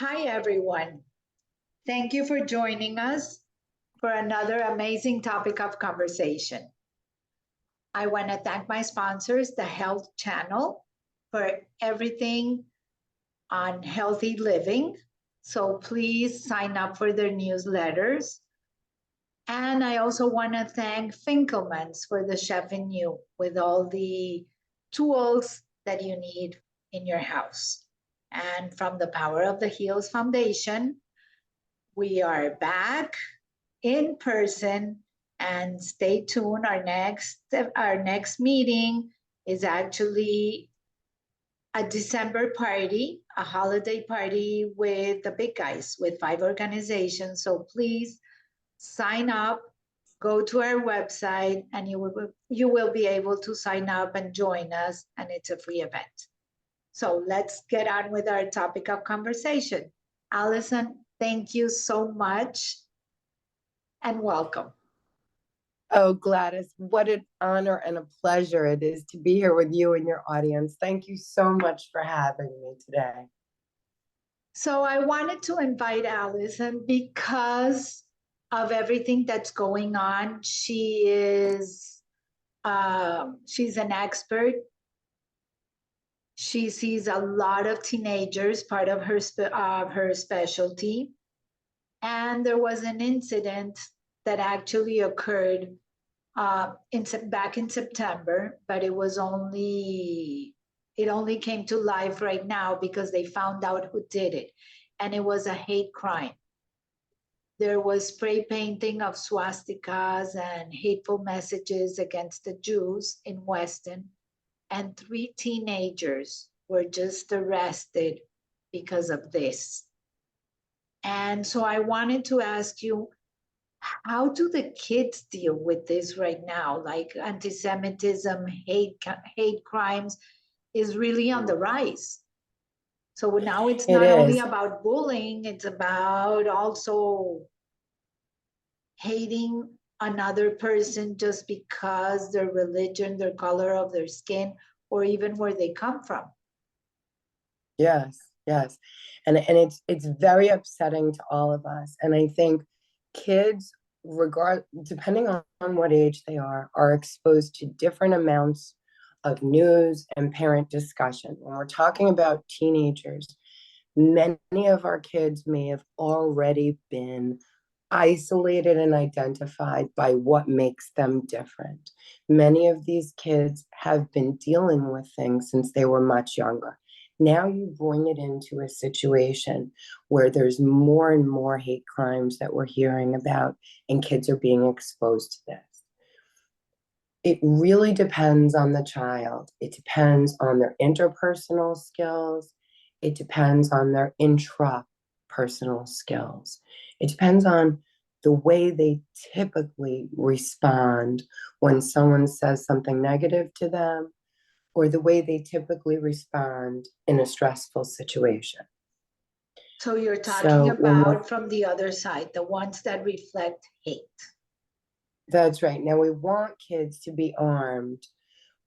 Hi, everyone. Thank you for joining us for another amazing topic of conversation. I want to thank my sponsors, the Health Channel, for everything on healthy living. So please sign up for their newsletters. And I also want to thank Finkelman's for the Chef in You with all the tools that you need in your house. And from the Power of the Heels Foundation, we are back in person, and stay tuned. Our next meeting is actually a December party, a holiday party with the big guys, with 5 organizations. So please sign up, go to our website, and you will be able to sign up and join us, and it's a free event. So let's get on with our topic of conversation. Allison, thank you so much and welcome. Oh, Gladys, what an honor and a pleasure it is to be here with you and your audience. Thank you so much for having me today. So I wanted to invite Allison because of everything that's going on. She's an expert. She sees a lot of teenagers, part of her specialty. And there was an incident that actually occurred back in September, but it only came to life right now because they found out who did it. And it was a hate crime. There was spray painting of swastikas and hateful messages against the Jews in Weston. And 3 teenagers were just arrested because of this. And so I wanted to ask you, how do the kids deal with this right now? Like anti-Semitism, hate crimes is really on the rise. So now it's not only about bullying, it's about also hating another person just because their religion, their color of their skin, or even where they come from. Yes. And it's very upsetting to all of us. And I think kids, depending on what age they are exposed to different amounts of news and parent discussion. When we're talking about teenagers, many of our kids may have already been isolated and identified by what makes them different. Many of these kids have been dealing with things since they were much younger. Now you bring it into a situation where there's more and more hate crimes that we're hearing about, and kids are being exposed to this. It really depends on the child. It depends on their interpersonal skills. It depends on their intrapersonal skills. It depends on the way they typically respond when someone says something negative to them, or the way they typically respond in a stressful situation. So you're talking about from the other side, the ones that reflect hate. That's right. Now we want kids to be armed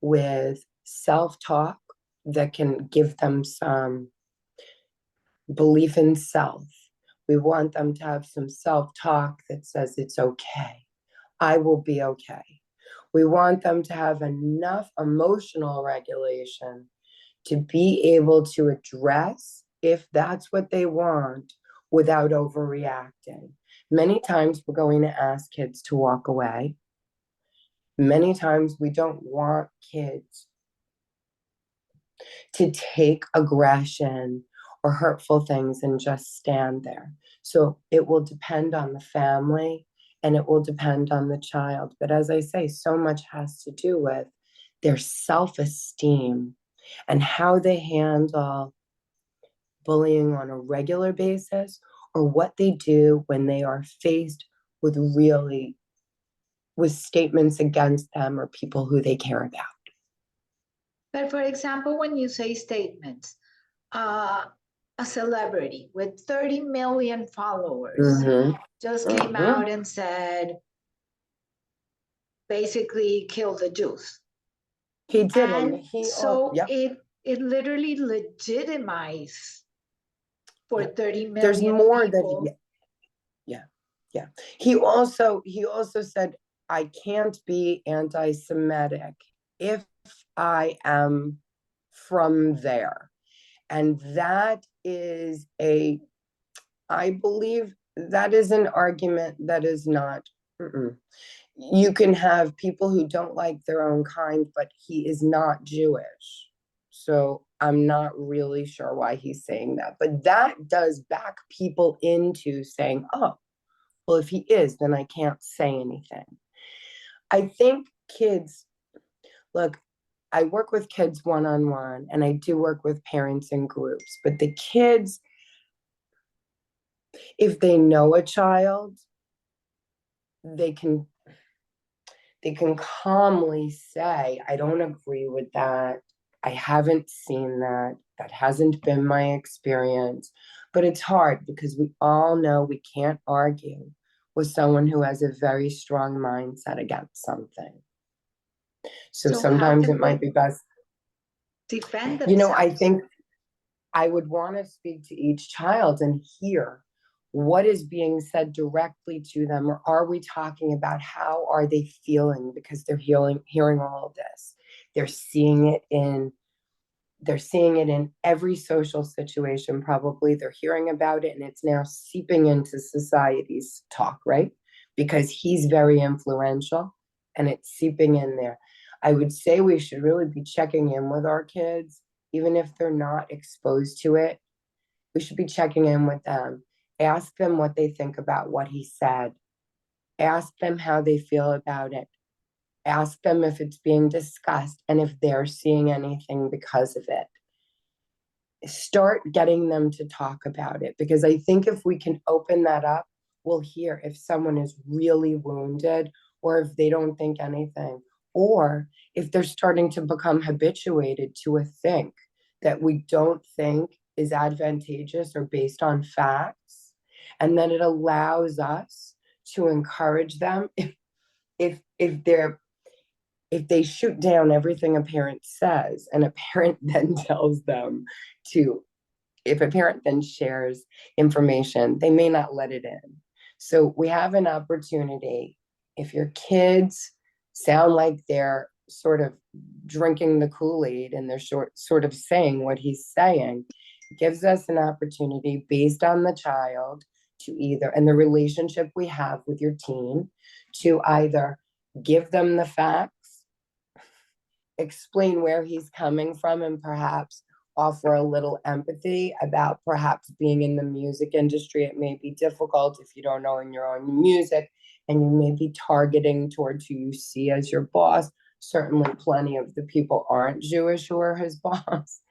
with self-talk that can give them some belief in self. We want them to have some self-talk that says it's okay. I will be okay. We want them to have enough emotional regulation to be able to address if that's what they want without overreacting. Many times we're going to ask kids to walk away. Many times we don't want kids to take aggression or hurtful things and just stand there. So it will depend on the family and it will depend on the child. But as I say, so much has to do with their self-esteem and how they handle bullying on a regular basis, or what they do when they are faced with statements against them or people who they care about. But for example, when you say statements, a celebrity with 30 million followers just came out and said, basically kill the Jews. He did. And it literally legitimized for 30 There's million more people. that yeah. He also said, I can't be anti-Semitic if I am from there. And that is I believe that is an argument that is not, you can have people who don't like their own kind, but he is not Jewish. So I'm not really sure why he's saying that. But that does back people into saying, oh, well, if he is, then I can't say anything. I think kids, look, I work with kids one-on-one, and I do work with parents in groups, but the kids, if they know a child, they can calmly say, I don't agree with that. I haven't seen that. That hasn't been my experience. But it's hard because we all know we can't argue with someone who has a very strong mindset against something. So So how sometimes can it might they be best. defend You know, I themselves? think I would want to speak to each child and hear what is being said directly to them, or are we talking about how are they feeling because they're hearing all of this. They're seeing it in every social situation, probably. They're hearing about it, and it's now seeping into society's talk, right? Because he's very influential and it's seeping in there. I would say we should really be checking in with our kids, even if they're not exposed to it. We should be checking in with them. Ask them what they think about what he said. Ask them how they feel about it. Ask them if it's being discussed and if they're seeing anything because of it. Start getting them to talk about it, because I think if we can open that up, we'll hear if someone is really wounded, or if they don't think anything, or if they're starting to become habituated to a thing that we don't think is advantageous or based on facts. And then it allows us to encourage them if they shoot down everything a parent says, and a parent then tells them if a parent then shares information, they may not let it in. So we have an opportunity. If your kids sound like they're sort of drinking the Kool-Aid and they're sort of saying what he's saying, it gives us an opportunity based on the child to either, and the relationship we have with your teen, to either give them the facts, explain where he's coming from, and perhaps offer a little empathy about perhaps being in the music industry. It may be difficult if you don't know your own music, and you may be targeting towards who you see as your boss. Certainly plenty of the people aren't Jewish who are his boss,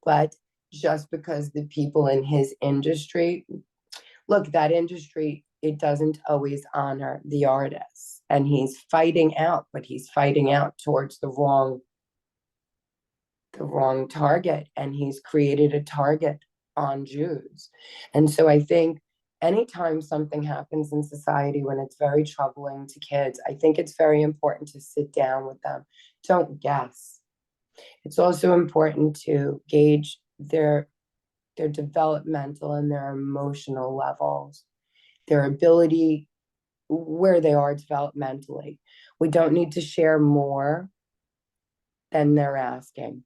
but just because the people in his industry, look, that industry, it doesn't always honor the artists, and he's fighting out, but he's fighting out towards the wrong target, and he's created a target on Jews. And so I think anytime something happens in society when it's very troubling to kids, I think it's very important to sit down with them. Don't guess. It's also important to gauge their developmental and their emotional levels, their ability, where they are developmentally. We don't need to share more than they're asking.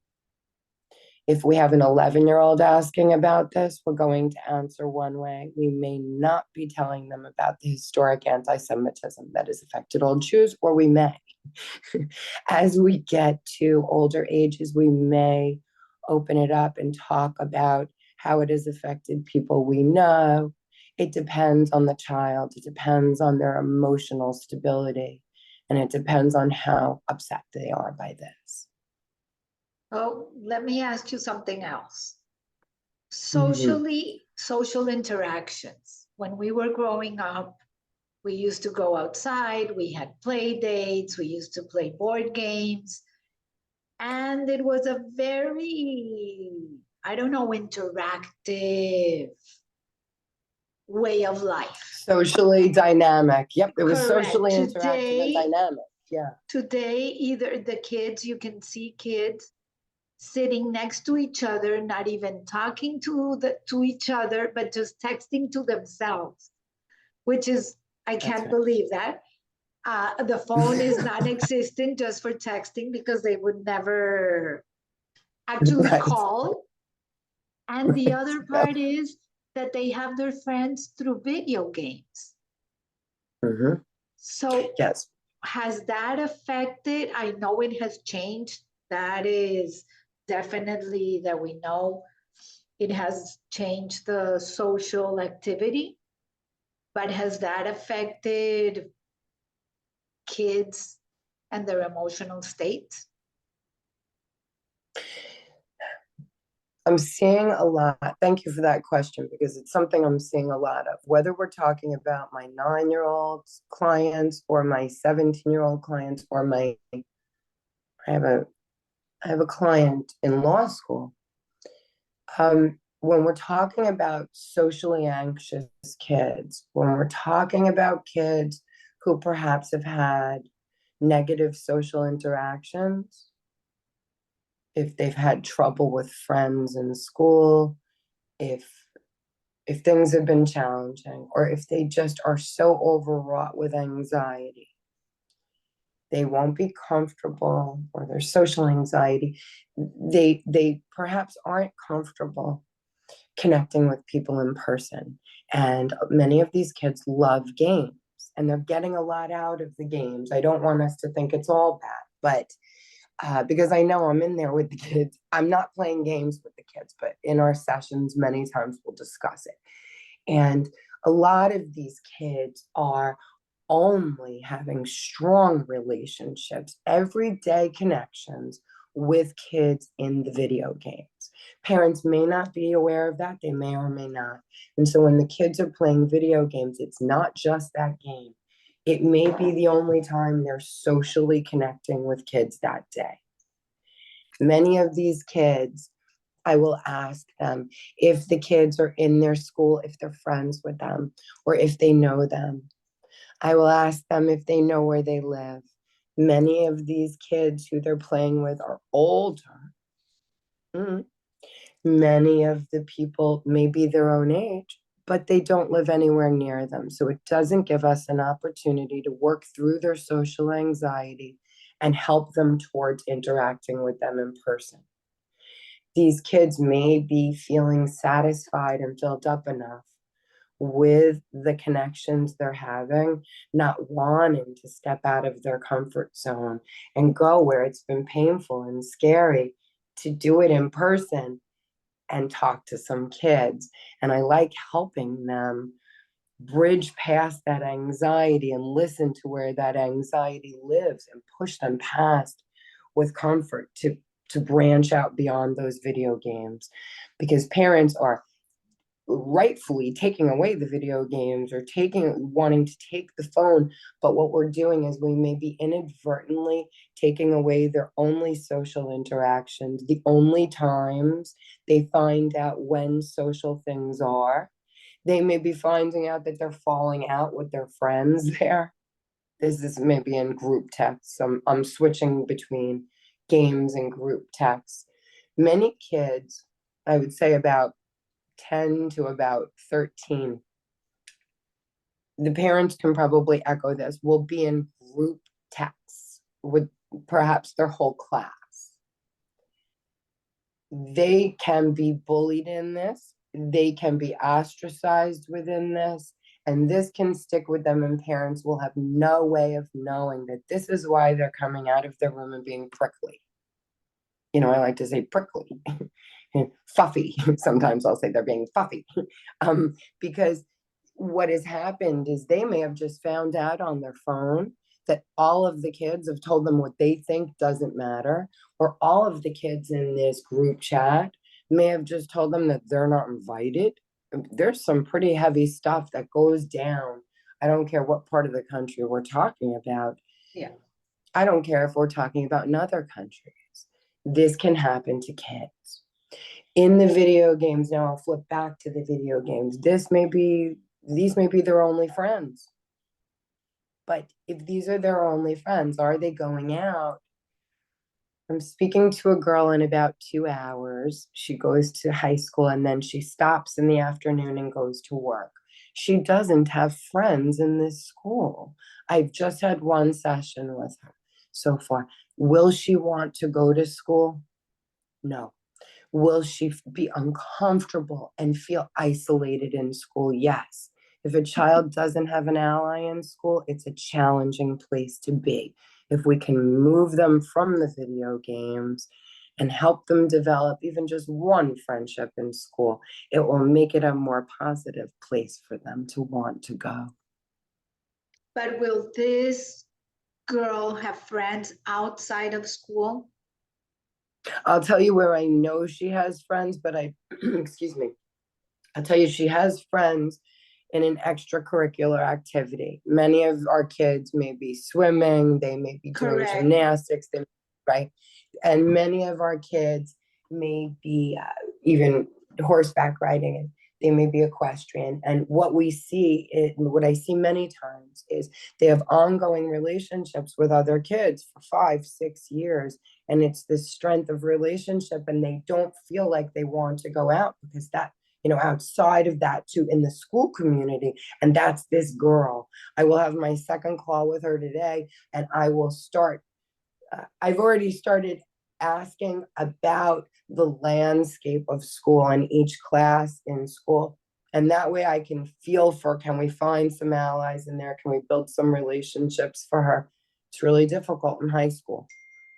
If we have an 11-year-old asking about this, we're going to answer one way. We may not be telling them about the historic anti-Semitism that has affected all Jews, or we may. As we get to older ages, we may open it up and talk about how it has affected people we know. It depends on the child. It depends on their emotional stability. And it depends on how upset they are by this. Oh, let me ask you something else. Mm-hmm. Social interactions. When we were growing up, we used to go outside, we had play dates, we used to play board games, and it was a very, I don't know, interactive way of life. Socially dynamic. Yep, it was Correct. socially interactive and dynamic. Yeah. Today, either the kids, you can see kids sitting next to each other, not even talking to each other, but just texting to themselves, which is, I That's can't right. believe that. The phone is non-existent just for texting because they would never actually Right. call. And the Right. other part is that they have their friends through video games. Mm-hmm. So Yes. has that affected? I know it has changed. That is definitely that we know it has changed the social activity, but has that affected kids and their emotional states? I'm seeing a lot. Thank you for that question because it's something I'm seeing a lot of. Whether we're talking about my 9-year-old clients or my 17-year-old clients or I have a client in law school. When we're talking about socially anxious kids, when we're talking about kids who perhaps have had negative social interactions, if they've had trouble with friends in school, if things have been challenging, or if they just are so overwrought with anxiety, they won't be comfortable, or their social anxiety, they perhaps aren't comfortable connecting with people in person. And many of these kids love games and they're getting a lot out of the games. I don't want us to think it's all bad, but because I know I'm in there with the kids. I'm not playing games with the kids, but in our sessions, many times we'll discuss it. And a lot of these kids are only having strong relationships, everyday connections with kids in the video games. Parents may not be aware of that, they may or may not. And so when the kids are playing video games, it's not just that game. It may be the only time they're socially connecting with kids that day. Many of these kids, I will ask them if the kids are in their school, if they're friends with them, or if they know them. I will ask them if they know where they live. Many of these kids who they're playing with are older. Many of the people may be their own age, but they don't live anywhere near them. So it doesn't give us an opportunity to work through their social anxiety and help them towards interacting with them in person. These kids may be feeling satisfied and filled up enough with the connections they're having, not wanting to step out of their comfort zone and go where it's been painful and scary to do it in person and talk to some kids. And I like helping them bridge past that anxiety and listen to where that anxiety lives and push them past with comfort to branch out beyond those video games, because parents are rightfully taking away the video games or wanting to take the phone. But what we're doing is we may be inadvertently taking away their only social interactions, the only times they find out when social things are. They may be finding out that they're falling out with their friends there. This is maybe in group texts. I'm switching between games and group texts. Many kids, I would say about 10 to about 13, the parents can probably echo this, will be in group texts with perhaps their whole class. They can be bullied in this, they can be ostracized within this, and this can stick with them, and parents will have no way of knowing that this is why they're coming out of their room and being prickly. I like to say prickly. Fuffy. Sometimes I'll say they're being fuffy. Because what has happened is they may have just found out on their phone that all of the kids have told them what they think doesn't matter, or all of the kids in this group chat may have just told them that they're not invited. There's some pretty heavy stuff that goes down. I don't care what part of the country we're talking about. Yeah. I don't care if we're talking about in other countries. This can happen to kids. In the video games, now I'll flip back to the video games. These may be their only friends. But if these are their only friends, are they going out? I'm speaking to a girl in about 2 hours. She goes to high school and then she stops in the afternoon and goes to work. She doesn't have friends in this school. I've just had one session with her so far. Will she want to go to school? No. Will she be uncomfortable and feel isolated in school? Yes. If a child doesn't have an ally in school, it's a challenging place to be. If we can move them from the video games and help them develop even just one friendship in school, it will make it a more positive place for them to want to go. But will this girl have friends outside of school? I'll tell you where I know she has friends, but excuse me, I'll tell you she has friends in an extracurricular activity. Many of our kids may be swimming, they may be doing Correct. gymnastics, right? And many of our kids may be even horseback riding, and they may be equestrian. And what we see, what I see many times, is they have ongoing relationships with other kids for 5-6 years. And it's the strength of relationship, and they don't feel like they want to go out because that, outside of that too, in the school community. And that's this girl. I will have my second call with her today, and I will start. I've already started asking about the landscape of school and each class in school. And that way I can feel for, can we find some allies in there? Can we build some relationships for her? It's really difficult in high school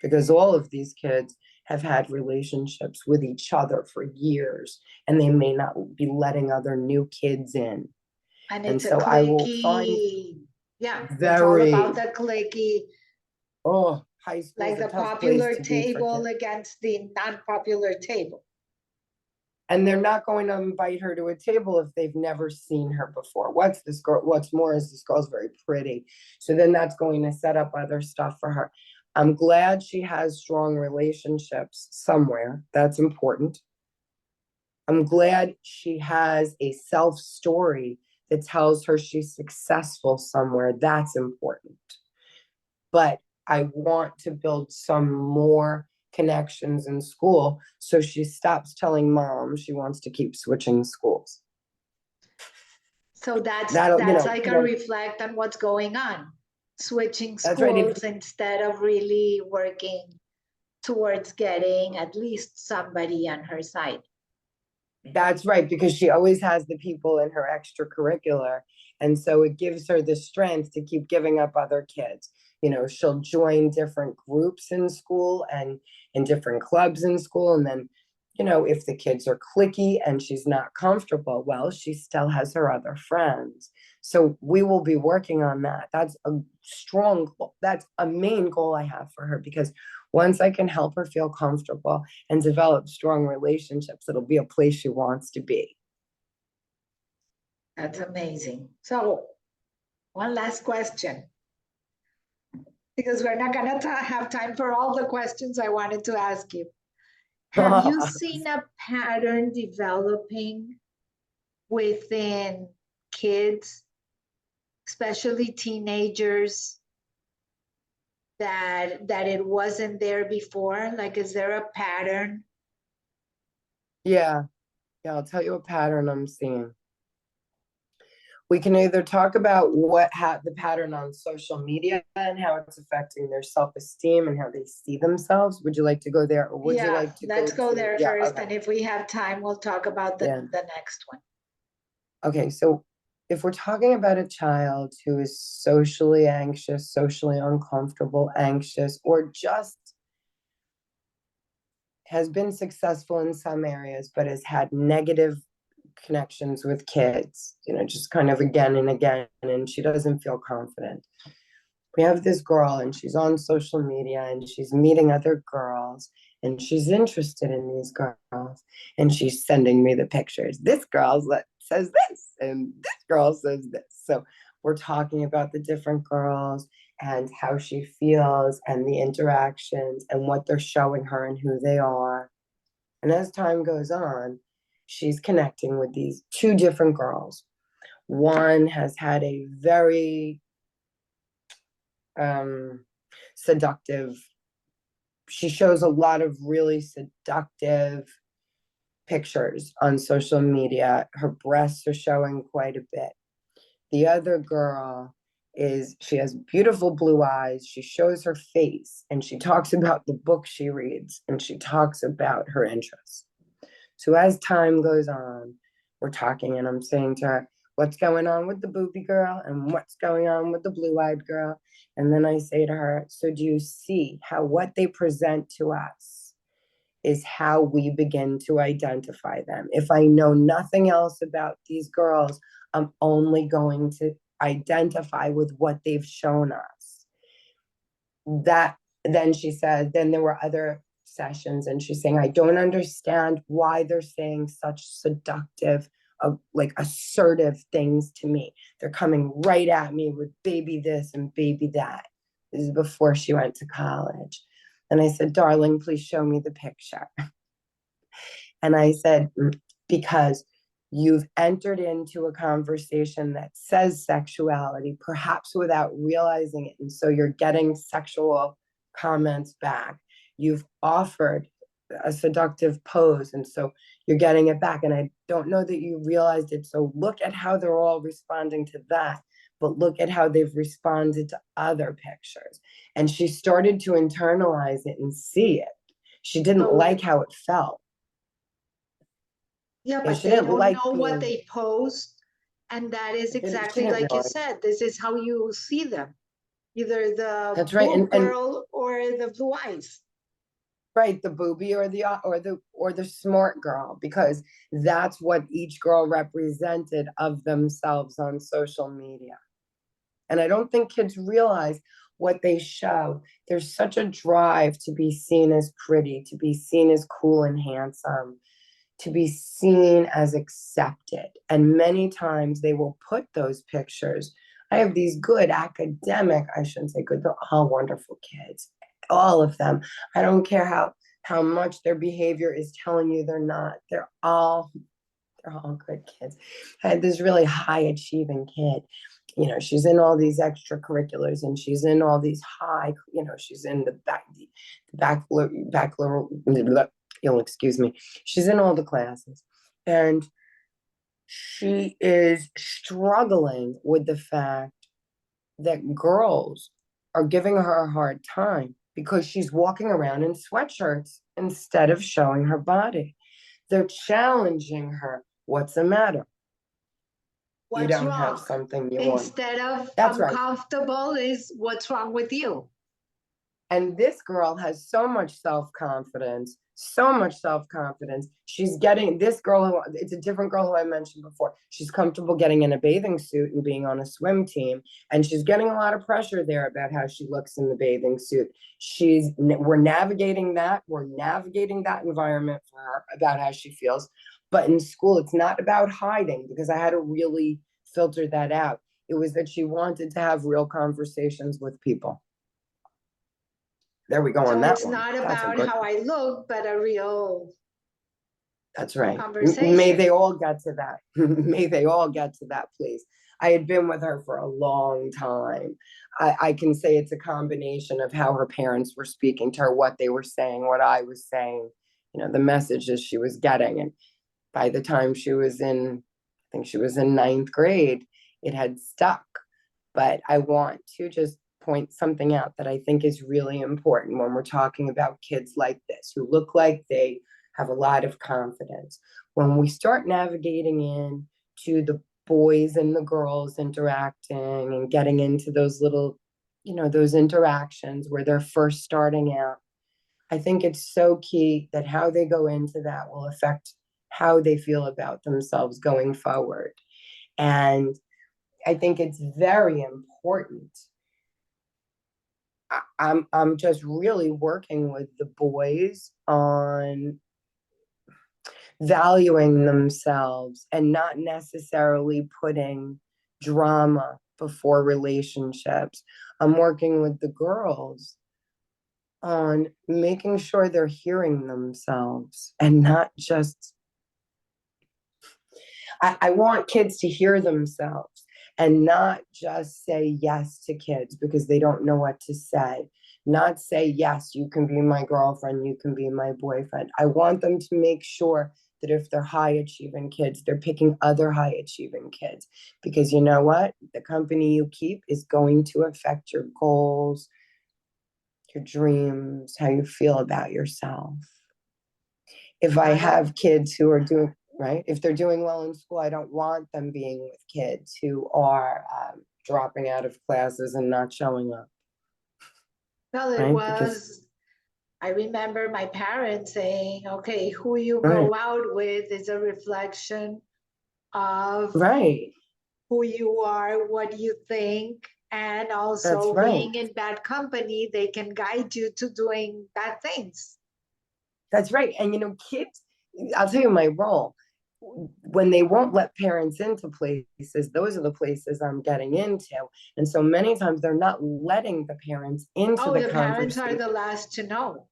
because all of these kids have had relationships with each other for years, and they may not be letting other new kids in. And it's a so I will find it's all about the cliquey. Oh, high school Like is a the tough place popular to be for table kids. against the non-popular table. And they're not going to invite her to a table if they've never seen her before. What's this girl? What's more is this girl's very pretty. So then that's going to set up other stuff for her. I'm glad she has strong relationships somewhere. That's important. I'm glad she has a self story that tells her she's successful somewhere. That's important. But I want to build some more connections in school so she stops telling mom she wants to keep switching schools. So that's like a reflect on what's going on. Switching schools instead of really working towards getting at least somebody on her side. That's right, because she always has the people in her extracurricular. And so it gives her the strength to keep giving up other kids. She'll join different groups in school and in different clubs in school. And then, if the kids are cliquey and she's not comfortable, well, she still has her other friends. So we will be working on that. That's a strong goal. That's a main goal I have for her, because once I can help her feel comfortable and develop strong relationships, it'll be a place she wants to be. That's amazing. So one last question, because we're not going to have time for all the questions I wanted to ask you. Have you seen a pattern developing within kids, especially teenagers, that it wasn't there before? Like, is there a pattern? Yeah, I'll tell you a pattern I'm seeing. We can either talk about the pattern on social media and how it's affecting their self-esteem and how they see themselves. Would you like to go there, or would you like to let's go there first, okay. And if we have time, we'll talk about the next one. Okay, so if we're talking about a child who is socially anxious, socially uncomfortable, anxious, or just has been successful in some areas but has had negative connections with kids, just kind of again and again, and she doesn't feel confident. We have this girl, and she's on social media, and she's meeting other girls, and she's interested in these girls, and she's sending me the pictures. This girl says this, and this girl says this. So we're talking about the different girls and how she feels and the interactions and what they're showing her and who they are. And as time goes on, she's connecting with these two different girls. One has had a very seductive she shows a lot of really seductive pictures on social media. Her breasts are showing quite a bit. The other girl she has beautiful blue eyes. She shows her face and she talks about the book she reads and she talks about her interests. So as time goes on, we're talking and I'm saying to her, what's going on with the booby girl and what's going on with the blue-eyed girl? And then I say to her, so do you see how what they present to us is how we begin to identify them? If I know nothing else about these girls, I'm only going to identify with what they've shown us. Then she said, then there were other sessions and she's saying, I don't understand why they're saying such seductive, like assertive things to me. They're coming right at me with baby this and baby that. This is before she went to college. And I said, darling, please show me the picture. And I said, because you've entered into a conversation that says sexuality, perhaps without realizing it. And so you're getting sexual comments back. You've offered a seductive pose. And so you're getting it back. And I don't know that you realized it. So look at how they're all responding to that. But look at how they've responded to other pictures. And she started to internalize it and see it. She didn't like how it felt. Yeah, Yeah, but she they didn't don't like know what being, they post. And that is she exactly didn't like you realize. said, this is how you see them. Either the That's right. blue And girl or the blue eyes. right, the booby or the smart girl, because that's what each girl represented of themselves on social media. And I don't think kids realize what they show. There's such a drive to be seen as pretty, to be seen as cool and handsome, to be seen as accepted. And many times they will put those pictures. I have these good academic, I shouldn't say good, they're all wonderful kids, all of them. I don't care how much their behavior is telling you they're not. They're all good kids. I had this really high achieving kid. She's in all these extracurriculars and she's in all these she's in you'll excuse me. She's in all the classes and she is struggling with the fact that girls are giving her a hard time because she's walking around in sweatshirts instead of showing her body. They're challenging her. What's the matter? You What's don't have wrong? something you want. Instead of That's I'm right. comfortable is what's wrong with you? And this girl has so much self-confidence, so much self-confidence. She's getting this girl, it's a different girl who I mentioned before. She's comfortable getting in a bathing suit and being on a swim team. And she's getting a lot of pressure there about how she looks in the bathing suit. We're navigating that. We're navigating that environment for her about how she feels. But in school, it's not about hiding because I had to really filter that out. It was that she wanted to have real conversations with people. There we go on So that it's one. not That's a about good how one. I look, but a real That's right. May conversation. they all get to that. May they all get to that, please. I had been with her for a long time. I can say it's a combination of how her parents were speaking to her, what they were saying, what I was saying, the messages she was getting. And by the time she was I think she was in ninth grade, it had stuck. But I want to just point something out that I think is really important when we're talking about kids like this, who look like they have a lot of confidence. When we start navigating into the boys and the girls interacting and getting into those little, those interactions where they're first starting out, I think it's so key that how they go into that will affect how they feel about themselves going forward. And I think it's very important. I'm just really working with the boys on valuing themselves and not necessarily putting drama before relationships. I'm working with the girls on making sure they're hearing themselves and not just, I want kids to hear themselves and not just say yes to kids because they don't know what to say. not say, yes, you can be my girlfriend, you can be my boyfriend. I want them to make sure that if they're high achieving kids, they're picking other high achieving kids, because you know what? The company you keep is going to affect your goals, your dreams, how you feel about yourself. If I have kids who are doing, right, if they're doing well in school, I don't want them being with kids who are dropping out of classes and not showing up. Well, it right? was, I remember my parents saying, okay, who you Right. go out with is a reflection of Right. who you are, what you think, and also right. being in bad company, they can guide you to doing bad things. That's right. And you know, kids, I'll tell you my role. When they won't let parents into places, those are the places I'm getting into. And so many times they're not letting the parents into the parents are conversation. the last to know.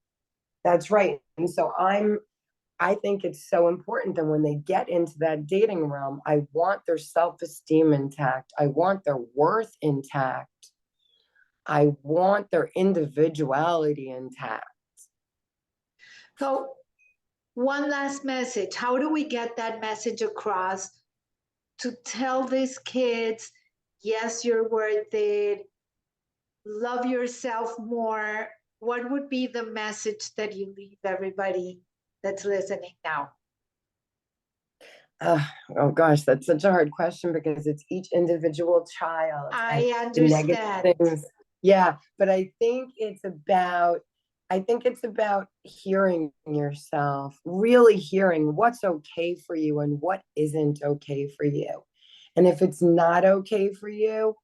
That's right. And so I think it's so important that when they get into that dating realm, I want their self-esteem intact. I want their worth intact. I want their individuality intact. So one last message. How do we get that message across to tell these kids, yes, you're worth it, love yourself more? What would be the message that you leave everybody that's listening now? Oh gosh, that's such a hard question because it's each individual child. I and the negative understand. things. Yeah, but I think it's about hearing yourself, really hearing what's okay for you and what isn't okay for you. And if it's not okay for you,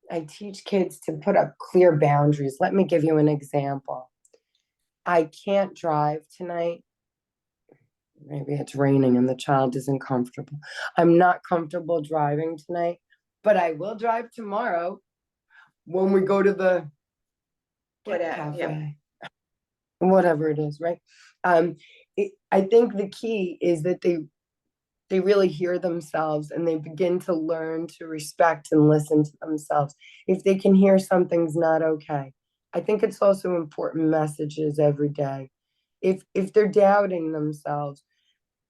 I teach kids to put up clear boundaries. Let me give you an example. I can't drive tonight. Maybe it's raining and the child isn't comfortable. I'm not comfortable driving tonight, but I will drive tomorrow when we go to the cafe, whatever it is, right? I think the key is that they really hear themselves and they begin to learn to respect and listen to themselves. If they can hear something's not okay, I think it's also important messages every day. If they're doubting themselves,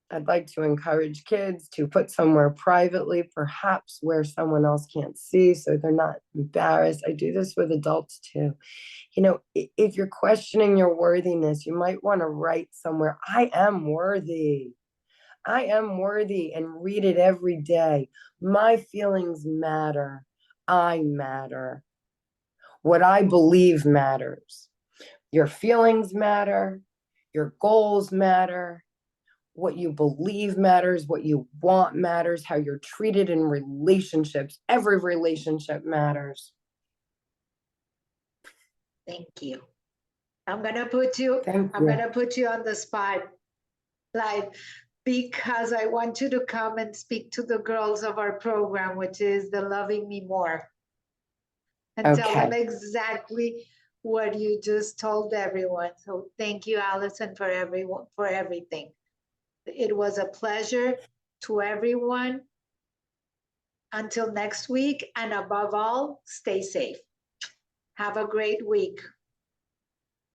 I'd like to encourage kids to put somewhere privately, perhaps where someone else can't see, so they're not embarrassed. I do this with adults too. You know, if you're questioning your worthiness, you might want to write somewhere, I am worthy. I am worthy, and read it every day. My feelings matter. I matter. What I believe matters. Your feelings matter. Your goals matter. What you believe matters, what you want matters, how you're treated in relationships. Every relationship matters. Thank you. I'm gonna put you on the spot, like, because I want you to come and speak to the girls of our program, which is the Loving Me More, and tell them exactly what you just told everyone. So thank you, Allison, for everything. It was a pleasure to everyone. Until next week, and above all, stay safe. Have a great week.